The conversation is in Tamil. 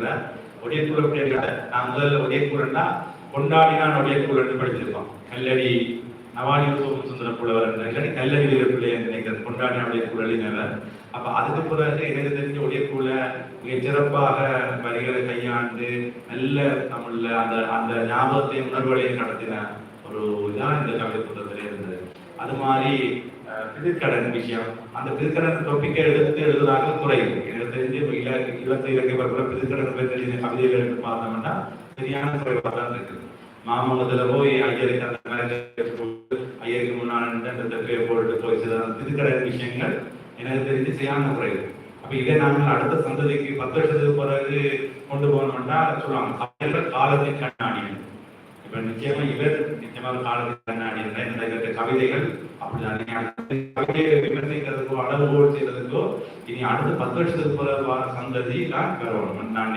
படிக்கல. ஒடியக்குள் அப்படி நான் முதல்ல ஒடியக்குள்னா கொண்டாடினான் ஒடியக்குள் என்று படிச்சிருக்கோம். கல்லடி நவானி சுந்தர புலவர் இல்லாட்டி கல்லடி வீரப்பிள்ளை என்று நினைக்கிறது கொண்டாடினான் ஒடியக்குள் எழுதினவர். அப்ப அதுக்கு பிறகு எனக்கு தெரிஞ்ச ஒடியக்குள்ள மிக சிறப்பாக வரிகளை கையாண்டு நல்ல தமிழ்ல அந்த அந்த ஞாபகத்தையும் உணர்வுகளையும் நடத்தின ஒரு இதான் இந்த கவிதை புத்தகத்திலே இருந்தது. அது மாதிரி பிதிர்கடன் விஷயம், அந்த பிதிர்கடன் டாபிக்கை எடுத்து எழுதுவதாக குறைவு. எனக்கு தெரிஞ்சு இலங்கை இலக்கிய பிதிர்கடன் எழுதின கவிதைகள் எடுத்து பார்த்தோம்னா சரியான குறைவாக தான் இருக்குது. மாமங்கத்துல போய் ஐயருக்கு அந்த ஐயருக்கு முன்னாள் அந்த பேர் போட்டு போய் சில பிதிர்கடன் விஷயங்கள் எனக்கு தெரிஞ்சு சரியான குறைவு. அப்ப இதை நாங்கள் அடுத்த சந்ததிக்கு 10 வருஷத்துக்கு பிறகு கொண்டு போனோம்னா சொல்லுவாங்க காலத்தை கண்ணாடிகள். இப்ப நிச்சயமா இவர் நிச்சயமாக காலத்தை கண்ணாடிகள் இந்த கவிதைகள் அப்படிதான் கவிதையை விமர்சிக்கிறதுக்கோ அளவுகோல் செய்யறதுக்கோ இனி அடுத்த 10 வருஷத்துக்கு பிறகு சந்ததி தான் பெறணும். நான்